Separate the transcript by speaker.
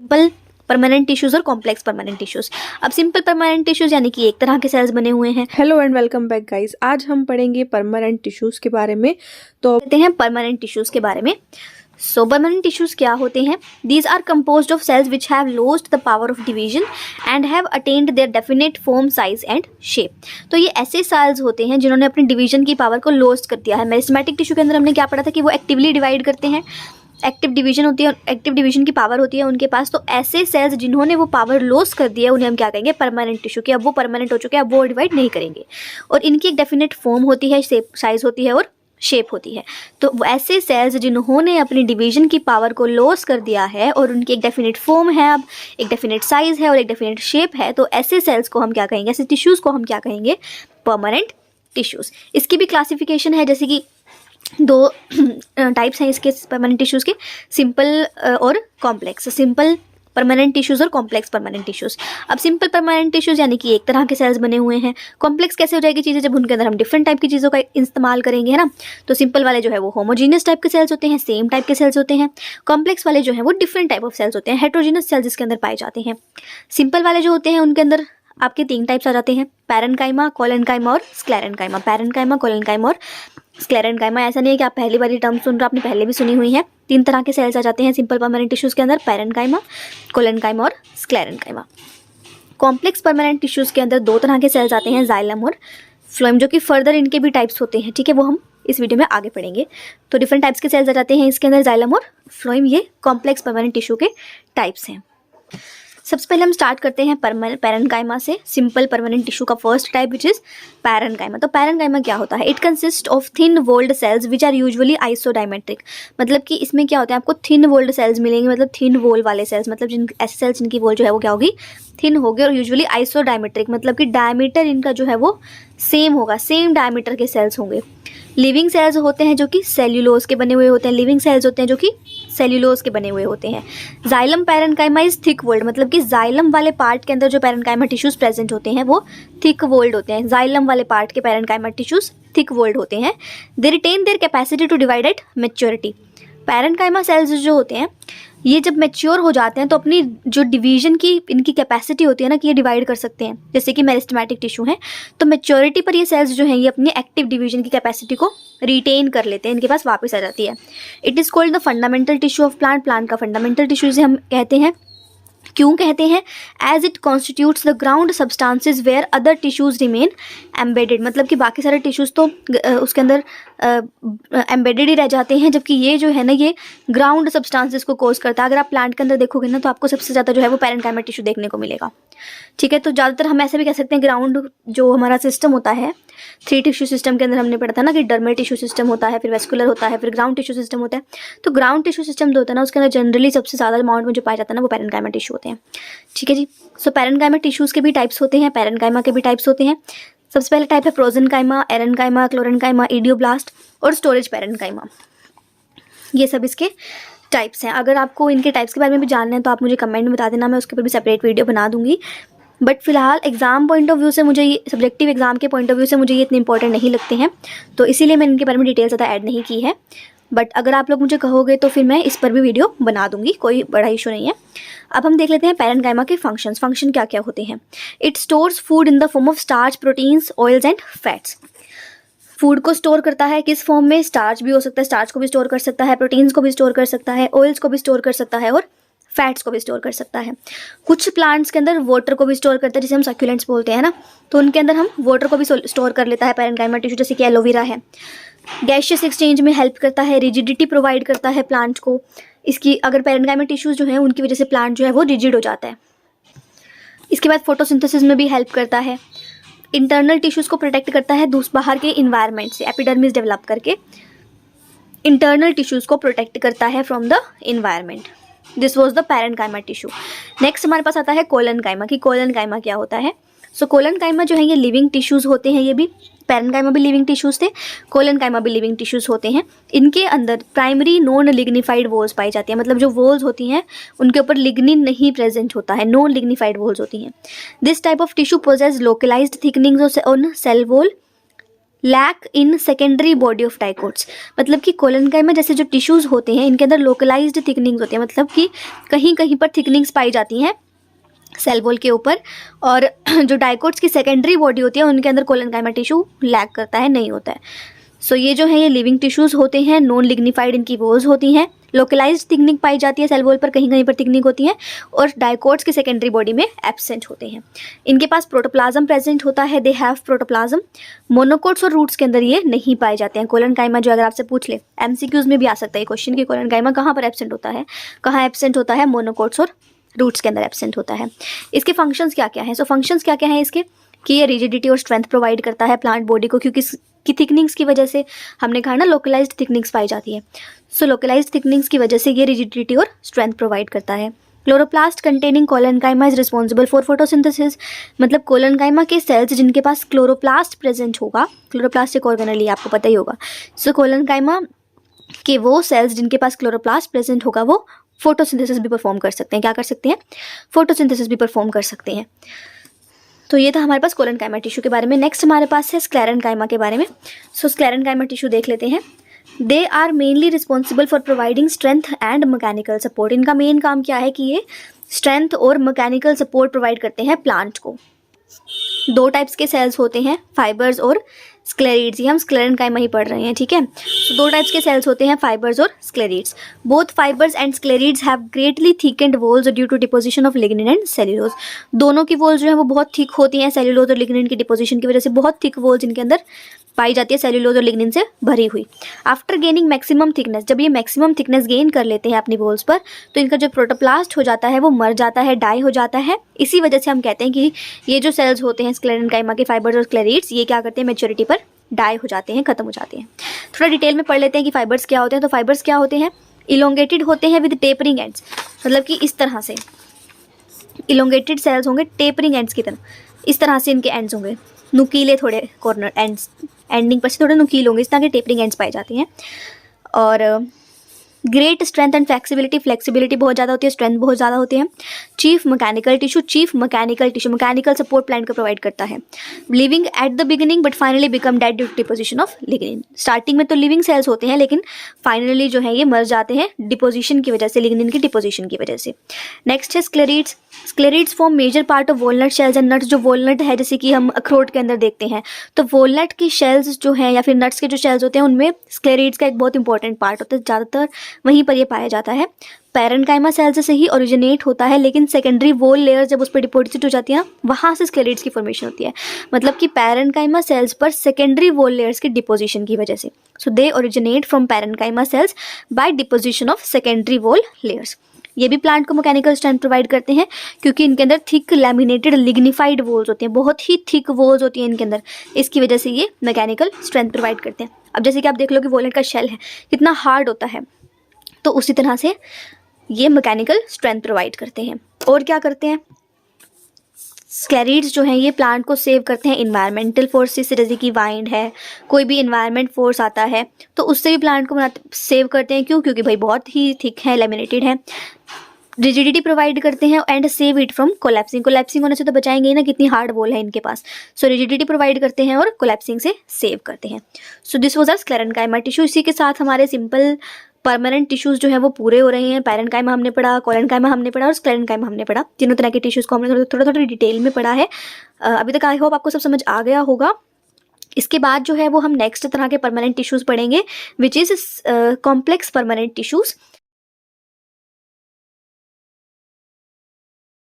Speaker 1: Simple permanent tissues और complex permanent tissues. अब simple permanent tissues यानी कि एक तरह के सेल्स बने हुए हैं।
Speaker 2: Hello and welcome back guys. आज हम पढ़ेंगे परमानेंट टिश्यूज के बारे में। तो
Speaker 1: कहते हैं परमानेंट टिश्यूज के बारे में। सो परमानेंट टिश्यूज क्या होते हैं? These are composed of cells which have lost the power of division and have attained their definite form, size and shape. तो ये ऐसे सेल्स होते हैं जिन्होंने अपनी डिवीजन की पावर को लॉस्ट कर दिया है। मेरिस्टेमेटिक टिश्यू के अंदर हमने क्या पढ़ा था कि वो एक्टिवली डिवाइड करते हैं, एक्टिव डिवीजन होती है, एक्टिव डिवीजन की पावर होती है उनके पास। तो ऐसे सेल्स जिन्होंने वो पावर लॉस कर दिया है उन्हें हम क्या कहेंगे? Permanent tissue. कि अब वो परमानेंट हो चुके हैं, अब वो डिवाइड नहीं करेंगे और इनकी एक डेफिनेट फॉर्म होती है, शेप, साइज होती है और शेप होती है। तो ऐसे सेल्स जिन्होंने अपनी डिवीजन की पावर को लॉस कर दिया है और उनकी एक डेफिनेट फॉर्म है, अब एक डेफिनेट साइज है और एक डेफिनेट शेप है, तो ऐसे सेल्स को हम क्या कहेंगे? ऐसे टिश्यूज़ को हम क्या कहेंगे? Permanent tissues. इसकी भी क्लासिफिकेशन है, जैसे कि दो टाइप्स हैं इसके परमानेंट टिश्यूज़ के, सिंपल और कॉम्प्लेक्स। सिंपल परमानेंट टिश्यूज़ और कॉम्प्लेक्स परमानेंट टिश्यूज़। अब सिंपल परमानेंट टिश्यूज़ यानी कि एक तरह के सेल्स बने हुए हैं। कॉम्प्लेक्स कैसे हो जाएगी चीज़ें? जब उनके अंदर हम डिफरेंट टाइप की चीज़ों का इस्तेमाल करेंगे, है ना। तो सिंपल वाले जो है वो होमोजीनियस टाइप के सेल्स होते हैं, सेम टाइप के सेल्स होते हैं। कॉम्प्लेक्स वाले जो है वो डिफरेंट टाइप ऑफ सेल्स होते हैं, हेट्रोजीनियस सेल्स इसके अंदर पाए जाते हैं। सिंपल वाले जो होते हैं उनके अंदर आपके तीन टाइप्स आ जाते हैं, पैरेन्काइमा, कोलेन्काइमा और स्क्लेरेन्काइमा। पैरेन्काइमा, कोलेन्काइमा और स्क्लेरेन्काइमा। ऐसा नहीं है कि आप पहली बार टर्म सुन रहे हो, आपने पहले भी सुनी हुई है। तीन तरह के सेल्स आ जाते हैं सिंपल परमानेंट टिश्यूज़ के अंदर, पैरेन्काइमा, कोलेन्काइमा और स्क्लेरेन्काइमा। कॉम्प्लेक्स परमानेंट टिश्यूज़ के अंदर दो तरह के सेल्स आते हैं, जाइलम और फ्लोएम, जो कि फर्दर इनके भी टाइप्स होते हैं, ठीक है, वो हम इस वीडियो में आगे पढ़ेंगे। तो डिफरेंट टाइप्स के सेल्स आ जाते हैं इसके अंदर, जाइलम और फ्लोएम, ये कॉम्प्लेक्स परमानेंट टिश्यू के टाइप्स हैं। सबसे पहले हम स्टार्ट करते हैं पैरेन्काइमा से। सिंपल परमानेंट टिश्यू का first type which is parenchyma. तो पैरेन्काइमा क्या होता है? It consist of thin walled cells which are usually isodiametric. मतलब कि इसमें क्या होता है, आपको थिन वोल्ड सेल्स मिलेंगे, मतलब थिन वोल वाले सेल्स, मतलब जिन ऐसे सेल्स जिनकी वोल जो है वो क्या होगी? थिन होगी। और यूजुअली आइसोडायमेट्रिक मतलब कि डायमीटर इनका जो है वो सेम होगा, सेम डायमीटर के सेल्स होंगे। लिविंग सेल्स होते हैं जो कि सेल्यूलोज के बने हुए होते हैं, लिविंग सेल्स होते हैं जो कि सेल्यूलोज के बने हुए होते हैं। जाइलम पैरेन्काइमा इज थिक वोल्ड, मतलब कि जाइलम वाले पार्ट के अंदर जो पैरेन्काइमा टिश्यूज प्रेजेंट होते हैं वो थिक वोल्ड होते हैं। जाइलम वाले पार्ट के पैरेन्काइमा टिश्यूज थिक वोल्ड होते हैं। They retain their capacity to divide at maturity. Parenchyma cells जो होते हैं ये जब मैच्योर हो जाते हैं तो अपनी जो डिवीजन की इनकी कैपेसिटी होती है ना, कि ये डिवाइड कर सकते हैं, जैसे कि मेरिस्टेमेटिक टिश्यू है, तो मैच्योरिटी पर ये सेल्स जो हैं ये अपनी एक्टिव डिवीजन की कैपेसिटी को रिटेन कर लेते हैं, इनके पास वापस आ जाती है। It is called the fundamental tissue of plant. Plant का फंडामेंटल टिश्यू से हम कहते हैं। क्यों कहते हैं? As it constitutes the ground substances where other tissues remain embedded. मतलब कि बाकी सारे टिश्यूज तो उसके अंदर एम्बेडेड ही रह जाते हैं, जबकि ये जो है ना ये ग्राउंड सब्सटेंसेज को कोज करता है। अगर आप प्लांट के अंदर देखोगे ना तो आपको सबसे ज़्यादा जो है वो पैरेन्काइमा टिश्यू देखने को मिलेगा, ठीक है। तो ज़्यादातर हम ऐसे भी कह सकते हैं ग्राउंड जो हमारा सिस्टम होता है, थ्री टिश्यू सिस्टम के अंदर हमने पढ़ा था ना कि डर्मल टिश्यू सिस्टम होता है, फिर वेस्कुलर होता है, फिर ग्राउंड टिश्यू सिस्टम होता है। तो ग्राउंड टिश्यू सिस्टम जो होता है ना उसके अंदर जनरली सबसे ज़्यादा अमाउंट में जो पाया जाता है ना वो पैरेन्काइमा टिश्यू होते हैं, ठीक है जी। सो पैरेन्काइमा टिश्यूज़ के भी टाइप्स होते हैं, पैरेन्काइमा के भी टाइप्स होते हैं। सबसे पहले टाइप है प्रोजेन्काइमा, एरेन्काइमा, क्लोरेन्काइमा, इडियोब्लास्ट और स्टोरेज पैरेन्काइमा। ये सब इसके टाइप्स हैं। अगर आपको इनके टाइप्स के बारे में भी जानना है तो आप मुझे कमेंट में बता देना, मैं उसके ऊपर भी सेपरेट वीडियो बना दूंगी। बट फिलहाल एग्जाम पॉइंट ऑफ व्यू से मुझे ये सब्जेक्टिव एग्जाम के पॉइंट ऑफ व्यू से मुझे ये इतने इंपॉर्टेंट नहीं लगते हैं, तो इसीलिए मैंने इनके बारे में डिटेल ज़्यादा ऐड नहीं की है। बट अगर आप लोग मुझे कहोगे तो फिर मैं इस पर भी वीडियो बना दूंगी, कोई बड़ा इशू नहीं है। अब हम देख लेते हैं पैरेन्काइमा के फंक्शंस। फंक्शन क्या क्या होते हैं? It stores food in the form of starch, proteins, oils and fats. Food को स्टोर करता है किस फॉर्म में? स्टार्च भी हो सकता है, स्टार्च को भी स्टोर कर सकता है, प्रोटीन्स को भी स्टोर कर सकता है, ऑयल्स को भी स्टोर कर सकता है और फैट्स को भी स्टोर कर सकता है। कुछ प्लांट्स के अंदर वाटर को भी स्टोर करता है, जिसे हम सक्यूलेंट्स बोलते हैं ना, तो उनके अंदर हम वाटर को भी स्टोर कर लेता है पैरेन्काइमा टिश्यू, जैसे कि एलोवेरा है। गैसियस एक्सचेंज में हेल्प करता है, रिजिडिटी प्रोवाइड करता है प्लांट को। इसकी अगर पैरेन्काइमा टिश्यूज जो है उनकी वजह से प्लांट जो है वो रिजिड हो जाता है। इसके बाद फोटोसिंथेसिस में भी हेल्प करता है। इंटरनल टिश्यूज को प्रोटेक्ट करता है बाहर के इन्वायरमेंट से, एपिडर्मिस डेवलप करके इंटरनल टिश्यूज को प्रोटेक्ट करता है from the environment. This was the parenchyma tissue. Next हमारे पास आता है कोलेन्काइमा। कि कोलेन्काइमा क्या होता है? सो कोलेन्काइमा जो है ये लिविंग टिश्यूज होते हैं, ये भी पैरेन्काइमा भी लिविंग टिश्यूज थे, कोलेन्काइमा भी लिविंग टिश्यूज होते हैं। इनके अंदर प्राइमरी नॉन लिग्निफाइड वॉल्स पाई जाती है, मतलब जो वॉल्स होती हैं उनके ऊपर लिग्निन नहीं प्रेजेंट होता है, नॉन लिग्निफाइड वॉल्स होती हैं। This type of tissue possesses localized thickenings on cell wall lack in secondary body of dicots, मतलब कि कोलेनकाइमा जैसे जो टिश्यूज़ होते हैं इनके अंदर लोकलाइज्ड थिकनिंग्स होती हैं, मतलब कि कहीं कहीं पर थिकनिंग्स पाई जाती हैं सेल वॉल के ऊपर, और जो डाइकोट्स की सेकेंडरी बॉडी होती है उनके अंदर कोलेनकाइमा टिश्यू लैक करता है, नहीं होता है। सो ये जो है ये लिविंग टिश्यूज़ होते हैं, नॉन लिग्निफाइड इनकी वॉल्स होती हैं, लोकलाइज्ड थिकनिंग पाई जाती है सेल वॉल पर, कहीं कहीं पर थिकनिंग होती है, और डाइकोट्स की सेकेंडरी बॉडी में एब्सेंट होते हैं। इनके पास प्रोटोप्लाज्म प्रेजेंट होता है, दे हैव प्रोटोप्लाज्म। मोनोकोट्स और रूट्स के अंदर ये नहीं पाए जाते हैं। कोलेनकाइमा जो अगर आपसे पूछ ले, एमसीक्यूज में भी आ सकता है क्वेश्चन कि कोलेनकाइमा कहाँ पर एब्सेंट होता है, कहाँ एब्सेंट होता है, मोनोकोट्स और रूट्स के अंदर एब्सेंट होता है। इसके फंक्शंस क्या क्या हैं? सो फंक्शंस क्या क्या हैं इसके, कि ये रिजिडिटी और स्ट्रेंथ प्रोवाइड करता है प्लांट बॉडी को, क्योंकि की थिकनिंग्स की वजह से हमने कहा ना लोकलाइज्ड थिकनिंग्स पाई जाती है। सो लोकलाइज्ड थिकनिंग्स की वजह से ये रिजिडिटी और स्ट्रेंथ प्रोवाइड करता है। Chloroplast containing collenchyma is responsible for photosynthesis, मतलब कोलेनकाइमा के सेल्स जिनके पास क्लोरोप्लास्ट प्रेजेंट होगा, क्लोरोप्लास्ट एक ऑर्गेनेल आपको पता ही होगा। सो कोलेनकाइमा के वो सेल्स जिनके पास क्लोरोप्लास्ट प्रेजेंट होगा वो फोटोसिंथेसिस भी परफॉर्म कर सकते हैं। क्या कर सकते हैं? फोटोसिंथेसिस भी परफॉर्म कर सकते हैं। तो ये था हमारे पास कोलेनकाइमा टिश्यू के बारे में। नेक्स्ट हमारे पास है स्क्लेरेनकाइमा के बारे में। सो स्क्लेरेनकाइमा टिश्यू देख लेते हैं। They are mainly responsible for providing strength and mechanical support. इनका मेन काम क्या है कि ये स्ट्रेंथ और मैकेनिकल सपोर्ट प्रोवाइड करते हैं प्लांट को। दो टाइप्स के सेल्स होते हैं, फाइबर्स और स्क्लेरिड्स। ये हम स्क्लेरेनकाइमा ही पढ़ रहे हैं, ठीक है। तो दो टाइप्स के सेल्स होते हैं, फाइबर्स और स्क्लेरिड्स। Both fibres and sclereids have greatly thickened walls due to deposition of lignin and cellulose. दोनों की वॉल्स जो है वो बहुत थिक होती हैं, सेल्यूलोज और लिग्निन की डिपोजिशन की वजह से बहुत थिक वॉल्स इनके अंदर पाई जाती है, सेल्यूलोज और लिग्निन से भरी हुई। आफ्टर गेनिंग मैक्सिमम थिकनेस, जब ये मैक्सिमम थिकनेस गेन कर लेते हैं अपनी वॉल्स पर, तो इनका जो प्रोटोप्लास्ट हो जाता है वो मर जाता है, डाई हो जाता है। इसी वजह से हम कहते हैं कि ये जो सेल्स होते हैं स्क्लेरेनकाइमा के, फाइबर्स और स्क्लेरिड्स, ये क्या करते हैं, मैच्योरिटी पर डाई हो जाते हैं, खत्म हो जाते हैं। थोड़ा डिटेल में पढ़ लेते हैं कि फाइबर्स क्या होते हैं। तो फाइबर्स क्या होते हैं? इलोंगेटेड होते हैं विद टेपरिंग एंड्स, मतलब कि इस तरह से इलोंगेटेड सेल्स होंगे टेपरिंग एंड्स की तरह, इस तरह से इनके एंड्स होंगे, नुकीले थोड़े कॉर्नर एंड्स, एंडिंग पर से थोड़े नुकीले होंगे, इस तरह के टेपरिंग एंड्स पाए जाते हैं। और great strength and flexibility, flexibility बहुत ज़्यादा होती है, स्ट्रेंथ बहुत ज़्यादा होती है। Chief mechanical tissue, chief mechanical tissue mechanical support plant को प्रोवाइड करता है। Living at the beginning but finally become dead due to deposition of lignin. Starting में तो लिविंग सेल्स होते हैं, लेकिन फाइनली जो है ये मर जाते हैं डिपोजिशन की वजह से, लिग्निन की डिपोजिशन की वजह से। नेक्स्ट है sclereids. Sclereids form major part of walnut shells and nuts. जो वॉलनट है, जैसे कि हम अखरोट के अंदर देखते हैं, तो वॉलनट की शेल्स जो हैं या फिर नट्स के जो शेल्स होते हैं उनमें स्क्लेरिड्स का एक बहुत इंपॉर्टेंट पार्ट होता है, ज़्यादातर वहीं पर ये पाया जाता है। पैरेन्काइमा सेल से ही ओरिजिनेट होता है, लेकिन सेकेंडरी वॉल लेयर जब उस पर डिपोजिट हो जाती है ना, वहाँ से स्क्लेरिड्स की फॉर्मेशन होती है। मतलब कि पैरेन्काइमा सेल्स पर सेकेंडरी वॉल लेयर्स की डिपोजिशन की वजह से। So they originate from parenchyma cells by deposition of secondary wall layers. ये भी प्लांट को मैकेनिकल स्ट्रेंथ प्रोवाइड करते हैं, क्योंकि इनके अंदर थिक लैमिनेटेड लिग्निफाइड वॉल्स होती हैं, बहुत ही थिक वॉल्स होती हैं इनके अंदर, इसकी वजह से ये मैकेनिकल स्ट्रेंथ प्रोवाइड करते हैं। अब जैसे कि आप देख लो कि वॉलनट का शेल है कितना हार्ड होता है, तो उसी तरह से ये मैकेनिकल स्ट्रेंथ प्रोवाइड करते हैं। और क्या करते हैं? स्क्लेरिड्स जो हैं ये प्लांट को सेव करते हैं इन्वायरमेंटल फोर्सेस से, जैसे कि वाइंड है, कोई भी इन्वायरमेंट फोर्स आता है तो उससे भी प्लांट को सेव करते हैं। क्यों? क्योंकि भाई बहुत ही थिक है, लेमिनेटेड है। रिजिडिटी प्रोवाइड करते हैं and save it from collapsing. Collapsing होने से तो बचाएंगे ही ना, कितनी हार्ड वॉल है इनके पास। सो रिजिडिटी प्रोवाइड करते हैं और कोलैप्सिंग से सेव करते हैं। So this was our sclerenchyma tissue. इसी के साथ हमारे सिंपल परमानेंट टिश्यूज़ जो है वो पूरे हो रहे हैं। पैरेन्काइमा हमने पढ़ा, कोलेनकाइमा हमने पढ़ा और स्क्लेरेनकाइमा हमने पढ़ा। तीनों तरह के टिश्यूज़ को हमने थोड़ा थोड़ा डिटेल में पढ़ा है। अभी तक आई होप आपको सब समझ आ गया होगा। इसके बाद जो है वो हम नेक्स्ट तरह के परमानेंट टिश्यूज़ पढ़ेंगे, which is complex permanent tissues.